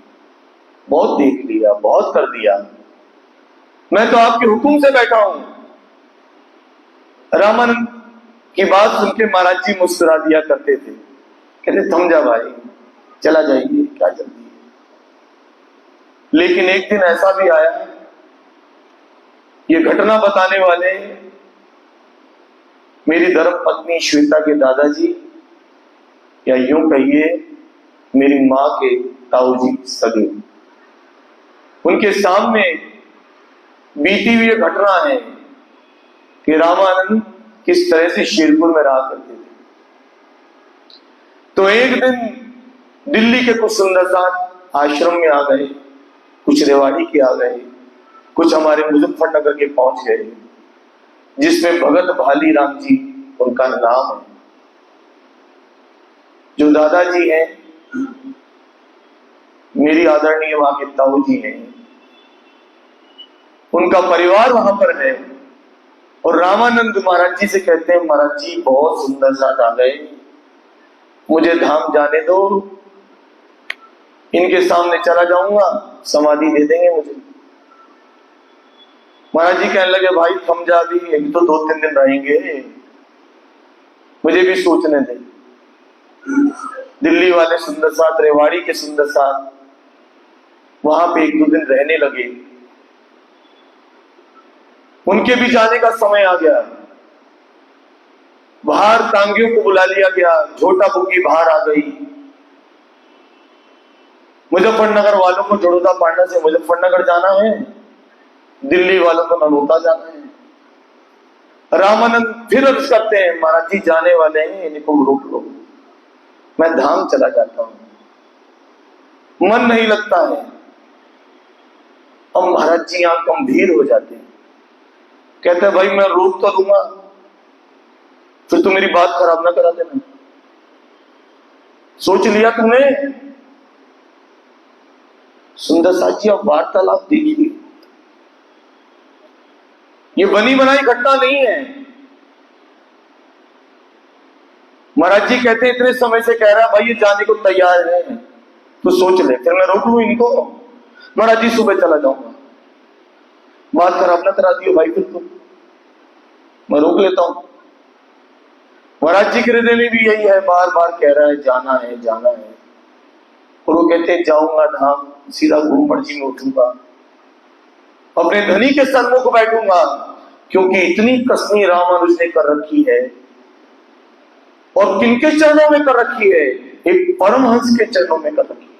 बहुत देख लिया बहुत कर दिया, मैं तो आपके हुक्म से बैठा हूं। रामानंद की बात सुन के महाराज जी मुस्कुरा दिया करते थे, कहते थम जा भाई चला जाइए क्या जल्दी है। लेकिन एक दिन ऐसा भी आया, ये घटना बताने वाले मेरी धर्म पत्नी श्वेता के दादाजी, या यूं कहिए मेरी मां के ताऊ जी सगे, उनके सामने बीती हुई घटना है कि रामानंद किस तरह से शेरपुर में रहा करते थे। तो एक दिन दिल्ली के कुछ सुंदर साथ आश्रम में आ गए, कुछ रेवाड़ी के आ गए, कुछ हमारे मुजफ्फरनगर के पहुंच गए, जिसमें भगत भाली राम जी उनका नाम है। जो दादाजी हैं मेरी आदरणीय मां के ताऊ जी हैं, उनका परिवार वहां पर है। और रामानंद महाराज जी से कहते हैं महाराज जी बहुत सुंदर साथ आ गए, मुझे धाम जाने दो, इनके सामने चला जाऊंगा समाधि दे देंगे मुझे। महाराज जी कहने लगे भाई थम जा, भी एक तो 2-3 दिन रहेंगे, मुझे भी सोचने दे। दिल्ली वाले सुंदर साथ, रेवाड़ी के सुंदर साथ वहां पे 1-2 दिन रहने लगे। उनके भी जाने का समय आ गया, बाहर टांगियों को बुला लिया गया, झोटा बुकी बाहर आ गई। मुजफ्फरनगर वालों को जड़ोदा पांडा से मुजफ्फरनगर जाना है, दिल्ली वालों को ननौता जाना है। रामानंद फिर अर्ज करते हैं महाराज जी जाने वाले हैं, इनको रोक लो, मैं धाम चला जाता हूं, मन नहीं लगता है। अब महाराज जी यहां गंभीर हो जाते हैं, कहते हैं भाई मैं रोक तो दूंगा, फिर तुम मेरी बात खराब ना करा देना। सोच लिया तुमने? सुंदर साथ जी अब वार्तालाप देखिए, ये बनी बनाई घटना नहीं है। महाराज जी कहते हैं इतने समय से कह रहा भाई ये जाने को तैयार है, तो सोच ले, फिर मैं रोक लू इनको? महाराज जी सुबह चला जाऊंगा, बात खराब ना करा दियो भाई, फिर तुम मैं रोक लेता हूं। महाराज जी के हृदय में भी यही है, बार बार कह रहा है जाना है जाना है, और वो कहते हैं जाऊंगा धाम, सीधा घूम मर्जी में उठूंगा, अपने धनी के सन्मुख बैठूंगा, क्योंकि इतनी कसनी रामानुज ने कर रखी है। और किनके चरणों में कर रखी है? एक परमहंस के चरणों में कर रखी है।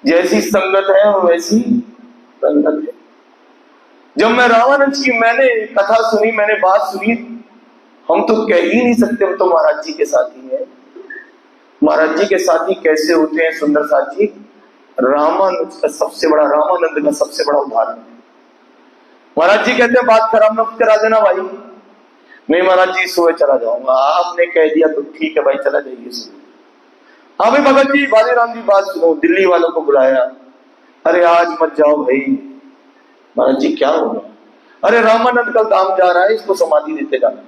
जैसी संगत है वैसी संगत है। जब मैं रामानंद की मैंने कथा सुनी, मैंने बात सुनी, हम तो कह ही नहीं सकते हम तो महाराज जी के साथी हैं। महाराज जी के साथी कैसे होते हैं सुंदर साथ जी? रामानंद का सबसे बड़ा, रामानंद का सबसे बड़ा उदाहरण है। महाराज जी कहते हैं बात खराब मत करा देना भाई। नहीं महाराज जी सुबह चला जाऊंगा, आपने कह दिया तो ठीक है भाई चला जाइए सुबह। हाँ भाई भगत जी, बालीराम जी बात सुनो, दिल्ली वालों को बुलाया, अरे आज मत जाओ भाई। महाराज जी क्या हो गया? अरे रामानंद कल धाम जा रहा है, इसको समाधि देते जाना।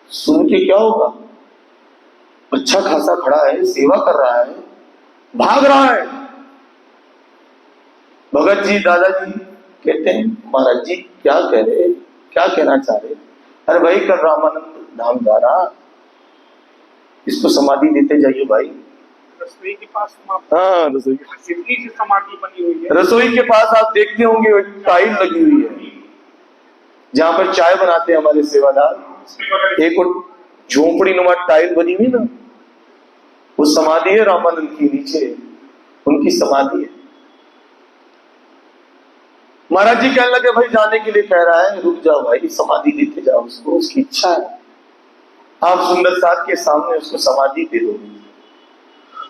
सुन के क्या होगा? अच्छा खासा खड़ा है, सेवा कर रहा है, भाग रहा है। भगत जी दादाजी कहते हैं महाराज जी क्या कह रहे, क्या कहना चाह रहे? अरे भाई कल रामानंद धाम जा रहा, इसको समाधि देते जाइए भाई। रसोई के पास, हाँ रसोई सिद्धि से समाधि बनी हुई है। रसोई के पास आप देखते होंगे टाइल लगी हुई है, जहां पर चाय बनाते हैं हमारे सेवादार। एक और झोंपड़ी नुमा टाइल बनी हुई ना, वो समाधि है रामानंद की, नीचे उनकी समाधि है। महाराज जी कहने लगे भाई जाने के लिए कह रहा है, रुक जाओ भाई, समाधि देते जाओ उसको, उसकी इच्छा है, आप सुंदर साथ के सामने उसको समाधि दे दो।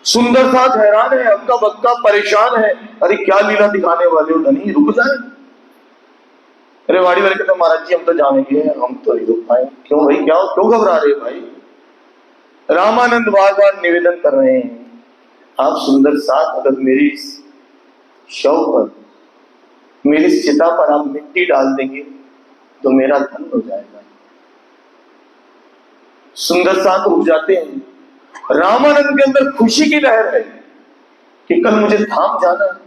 सुंदर साथ हैरान है, अक्का बक्का परेशान है। अरे क्या लीला दिखाने वाले हो धनी, रुक जाए। रेवाड़ी वाले कहते महाराज जी हम तो जाएंगे, हम तो नहीं रुक पाए। क्यों भाई, क्या क्यों घबरा रहे भाई? रामानंद बार बार निवेदन कर रहे हैं, आप सुंदर साथ अगर मेरी शव पर, मेरी चिता पर आप मिट्टी डाल देंगे तो मेरा धन हो जाएगा। सुंदर साथ रुक जाते हैं। रामानंद के अंदर खुशी की लहर है कि कल मुझे धाम जाना है।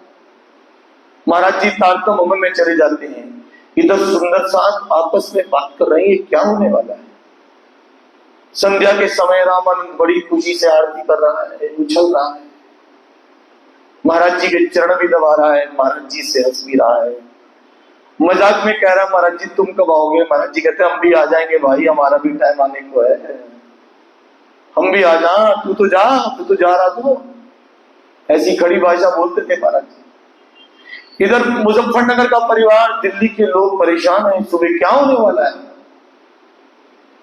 महाराज जी तारतम भवन में चले जाते हैं। इधर सुंदर साथ आपस में बात कर रहे हैं, क्या होने वाला है। संध्या के समय रामानंद बड़ी खुशी से आरती कर रहा है, उछल रहा है, महाराज जी के चरण भी दबा रहा है, महाराज जी से हंस भी रहा है, मजाक में कह रहा है महाराज जी तुम कब आओगे। महाराज जी कहते हम भी आ जाएंगे भाई, हमारा भी टाइम आने को है, हम भी आ जा, तू तो जा रहा तू। ऐसी खड़ी भाषा बोलते थे महाराज जी। इधर मुजफ्फरनगर का परिवार, दिल्ली के लोग परेशान हैं, सुबह क्या होने वाला है।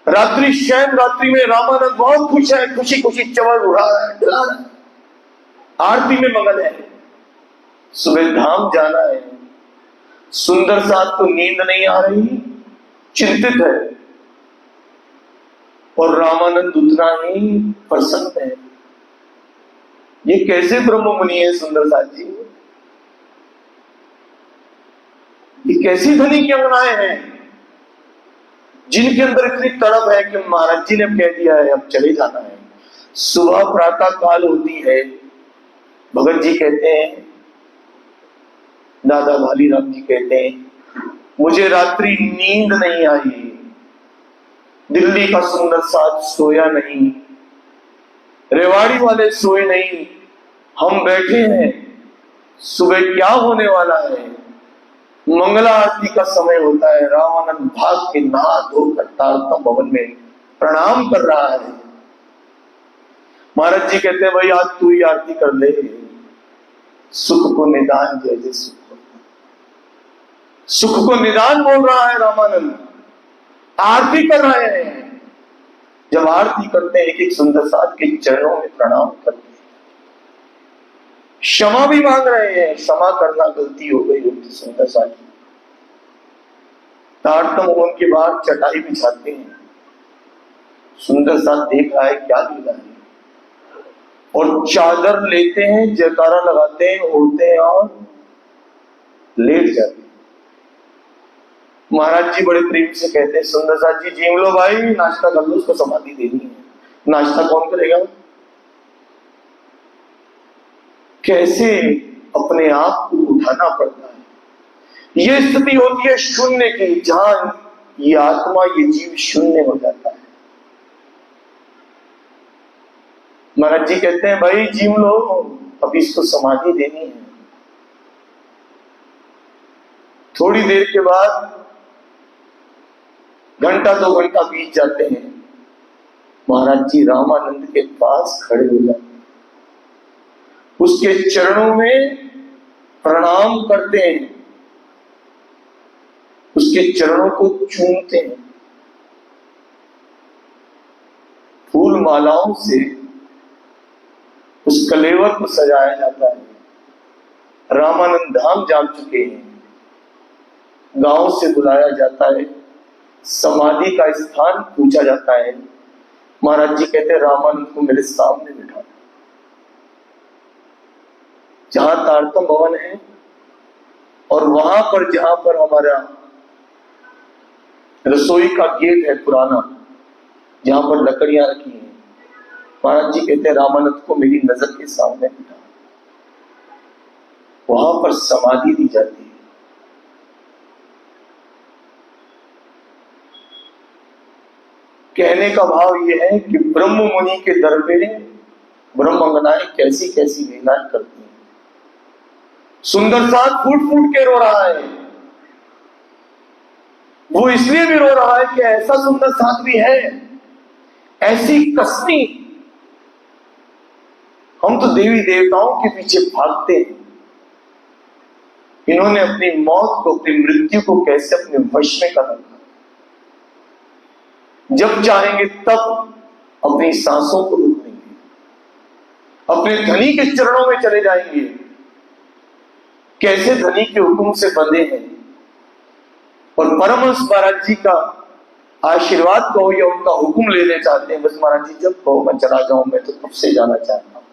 रात्रि शयन रात्रि में रामानंद बहुत खुश है, खुशी खुशी चवर उड़ा रहा है, डुला रहा है, आरती में मगन है, सुबह धाम जाना है। सुंदर साथ को नींद नहीं आ रही, चिंतित है, और रामानंद उतना ही प्रसन्न है। ये कैसे ब्रह्म मुनि है सुंदर साथ जी, ये कैसी धनी की अंगनाएं हैं जिनके अंदर इतनी तड़प है कि महाराज जी ने कह दिया है अब चले जाना है। सुबह प्रातः काल होती है, भगत जी कहते हैं, दादा भालीराम जी कहते हैं, मुझे रात्रि नींद नहीं आई, दिल्ली का सुंदर साथ सोया नहीं, रेवाड़ी वाले सोए नहीं, हम बैठे हैं, सुबह क्या होने वाला है। मंगला आरती का समय होता है, रामानंद भाग के नहा धोकर तारतम भवन में प्रणाम कर रहा है। महाराज जी कहते हैं भाई आज तू ही आरती कर ले, सुख को निदान जय जय सुख को निदान बोल रहा है रामानंद, आरती कर रहे हैं। जब आरती करते हैं एक एक सुंदर साथ के चरणों में प्रणाम करते हैं, क्षमा भी मांग रहे हैं, क्षमा करना गलती हो गई होती सुंदर साथ की। तारतम भवन के बाद चटाई बिछाते हैं, सुंदर साथ देख रहा है क्या लीला है, और चादर लेते हैं, जयकारा लगाते हैं, ओढ़ते हैं और लेट जाते हैं। महाराज जी बड़े प्रेम से कहते हैं सुंदर साथ जी जीम लो भाई, नाश्ता कर लो, उसको समाधि देनी है। नाश्ता कौन करेगा। कैसे अपने आप को उठाना पड़ता है। यह स्थिति होती है शून्य की, जहां ये आत्मा, ये जीव शून्य हो जाता है। महाराज जी कहते हैं भाई जीम लो, अब इसको समाधि देनी है। थोड़ी देर के बाद घंटा 2 घंटा बीत जाते हैं, महाराज जी रामानंद के पास खड़े हो जाते हैं, उसके चरणों में प्रणाम करते हैं, उसके चरणों को चूमते हैं, फूल मालाओं से उस कलेवर को सजाया जाता है। रामानंद धाम जा चुके हैं, गांव से बुलाया जाता है, समाधि का स्थान पूछा जाता है। महाराज जी कहते हैं रामानंद को मेरे सामने बिठा, जहां तारतम भवन है और वहां पर जहां पर हमारा रसोई का गेट है पुराना, जहां पर लकड़ियां रखी हैं, महाराज जी कहते हैं रामानंद को मेरी नजर के सामने बिठा। वहां पर समाधि दी जाती है। कहने का भाव यह है कि ब्रह्म मुनि के दर पे ब्रह्मांगनाएं कैसी कैसी लीलाएं करती हैं। सुंदर साथ फूट फूट के रो रहा है। वो इसलिए भी रो रहा है कि ऐसा सुंदर साथ भी है, ऐसी कसनी। हम तो देवी देवताओं के पीछे भागते हैं, इन्होंने अपनी मौत को, अपनी मृत्यु को कैसे अपने वश में कर रखा। जब चाहेंगे तब अपनी सांसों को रोक देंगे, अपने धनी के चरणों में चले जाएंगे। कैसे धनी के हुक्म से बंधे हैं और परमहंस महाराज जी का आशीर्वाद कहो या उनका हुक्म लेने चाहते हैं। बस महाराज जी जब कहो मैं चला जाऊं, मैं तो कब से जाना चाहता हूं।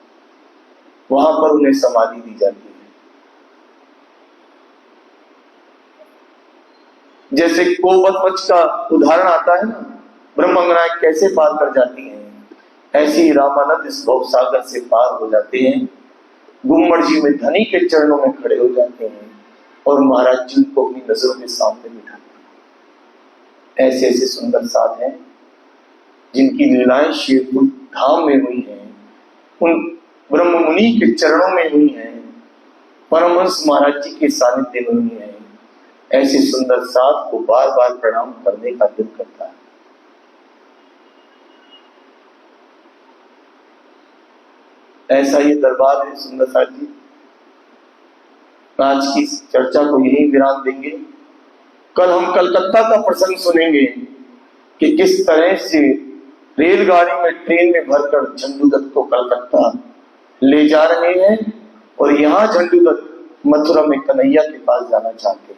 वहां पर उन्हें समाधि दी जाती है। जैसे कोवत का उदाहरण आता है ना, ब्रह्मंगनाएं कैसे पार कर जाती हैं, ऐसे ही रामानंद इस भव सागर से पार हो जाते हैं। गुम्मट जी में धनी के चरणों में खड़े हो जाते हैं और महाराज जी को अपनी नजरों के सामने बिठाते हैं। ऐसे ऐसे सुंदर साध हैं जिनकी लीलाएं शेरपुर धाम में हुई हैं, उन ब्रह्म मुनि के चरणों में हुई हैं, परमहंस महाराज जी के सानिध्य में हुई हैं। ऐसे सुंदर साध को बार बार प्रणाम करने का दिल करता है। ऐसा ये दरबार है सुंदर साथ जी। आज की चर्चा को यही विराम देंगे। कल हम कलकत्ता का प्रसंग सुनेंगे कि किस तरह से रेलगाड़ी में ट्रेन में भरकर झंडूदत्त को कलकत्ता ले जा रहे हैं और यहाँ झंडूदत्त मथुरा में कन्हैया के पास जाना चाहते हैं।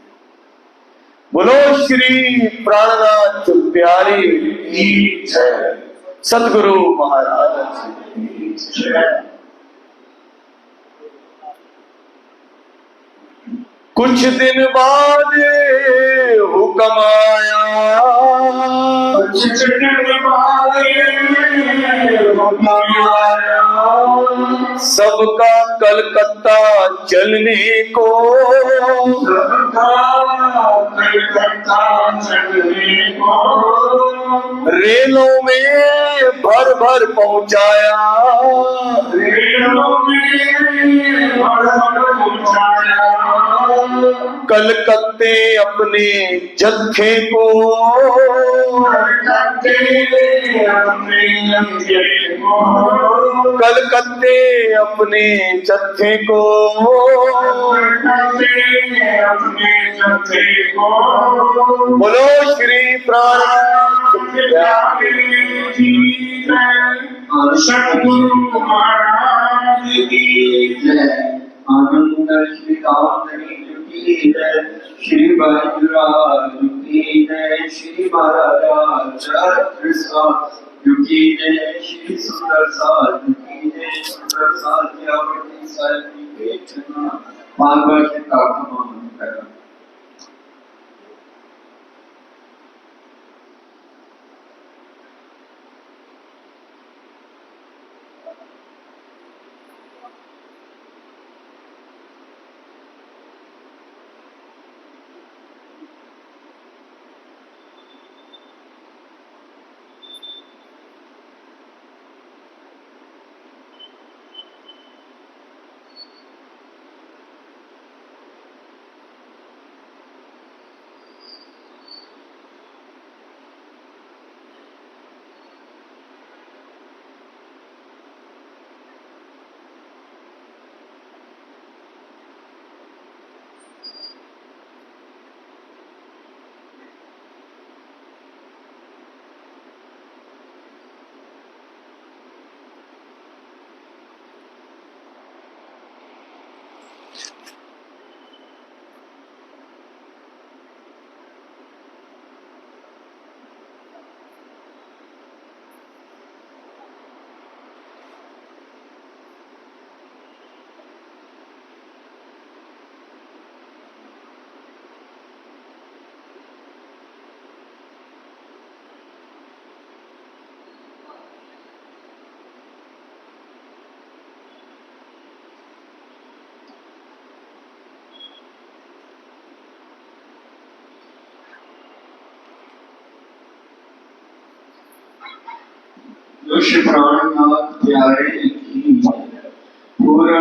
बोलो श्री प्राणनाथ प्यारे की जय, सतगुरु महाराज की जय। कुछ दिन बाद हुक्म आया, कुछ दिन बाद हुक्म आया, सबका कलकत्ता चलने को, सबका कलकत्ता चलने को, रेलों में भर भर पहुंचाया, रेलों में भर भर पहुंचाया, कलकत्ते अपने जत्थे को, कलकत्ते अपने जत्थे को, कलकत्ते अपने जत्थे को, कलकत्ते अपने जत्थे को। बोलो श्री प्राणनाथ प्यारे की जय, सतगुरु महाराज की जय। आनंद श्री कांतनी की जय, श्री बजराज की जय, श्री महाराज कृष्ण की जय, श्री सुंदर साध की जय, सुंदर साध की साधि के चरण भागवत का खमान करा। श्री प्राणनाथ प्यारे की पूर्ण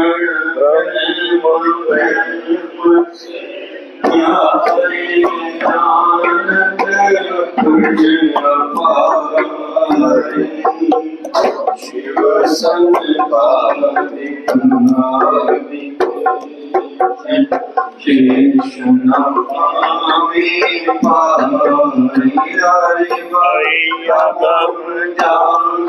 शिव संग कृष्ण पावे पाई यादव जान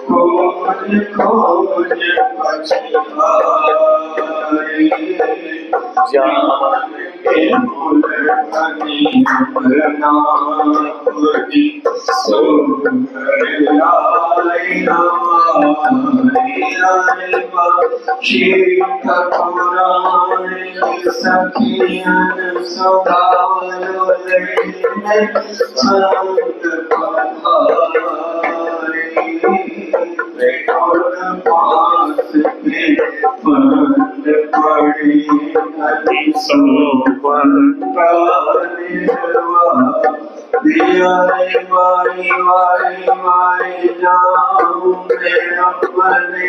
खोज खोज पछताए जान के भूल बनी नापी सुंदर शिव पुराण सखियन सुधारो संत पास में बंद पड़ी नदी वारी वारी वारी जाऊं मैं अपने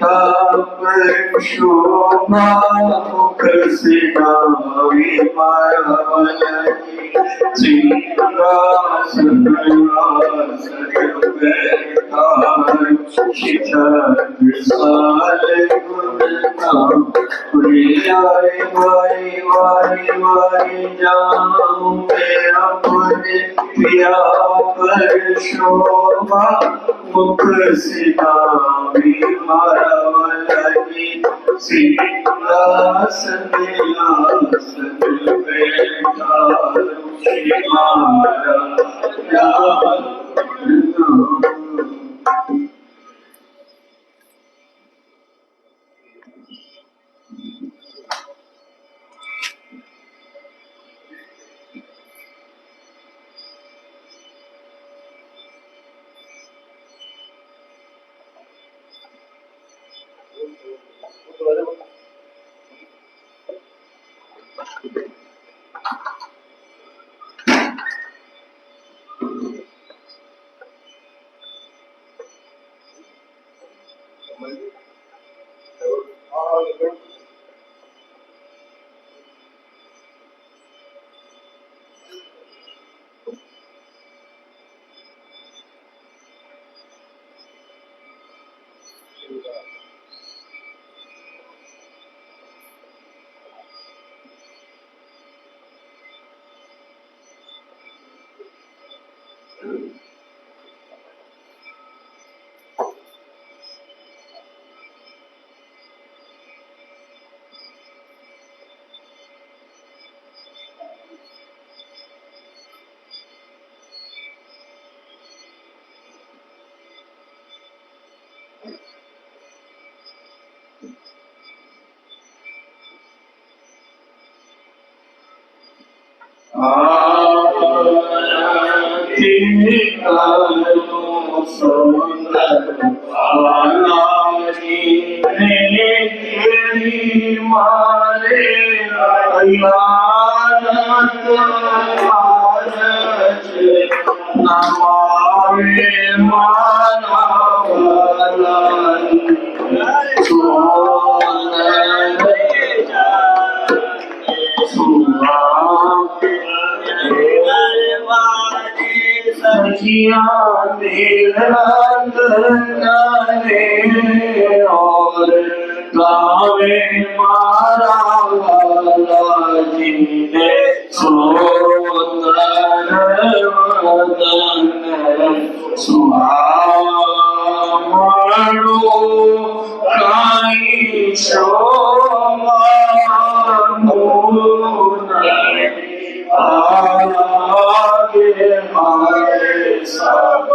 ताप शोभा मुख से गावी माया सिंहासन बैठा शिखर साल गुणगान वारी वारी वारी वारी जाऊं मैं अपने पिया पर शोभा मुख से गावी माया लगी सिंहासन बैठा और गावे मारा वाला जी ने सुंदर वदन सुहावनो काई शोभा आगे हमारे सब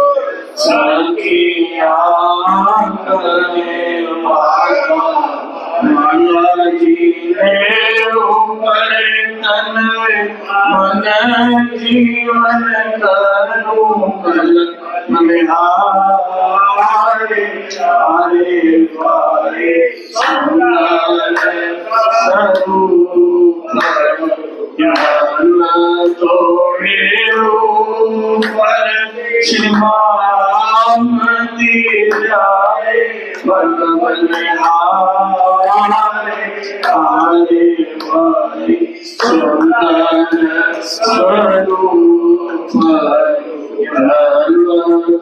सखिया करे माला जी ने ऊपर तन मन जीवन करूं निहारे चारे द्वारे सुंदर स्वरूप तोड़े ऊपर श्रीमामती जाए बल बलिहारे आरे वाले सुंदर स्वरूप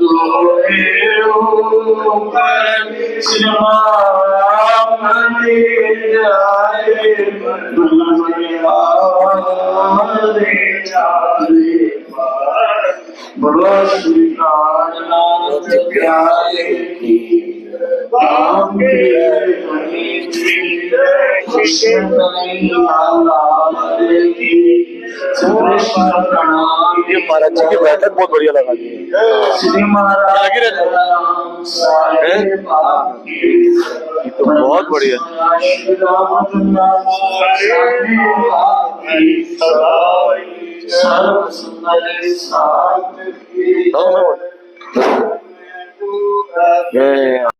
तोड़े ऊपर श्रीमामती बोलो श्री प्राणनाथ प्यारे की आपके कृष्ण कन्हैया लाल की कृष्ण प्रणाम। ये महाराज जी की बैठक बहुत बढ़िया लगा दी है। श्री महाराज ये तो बहुत बढ़िया। सर्व सुंदर साथ हाँ, हाँ।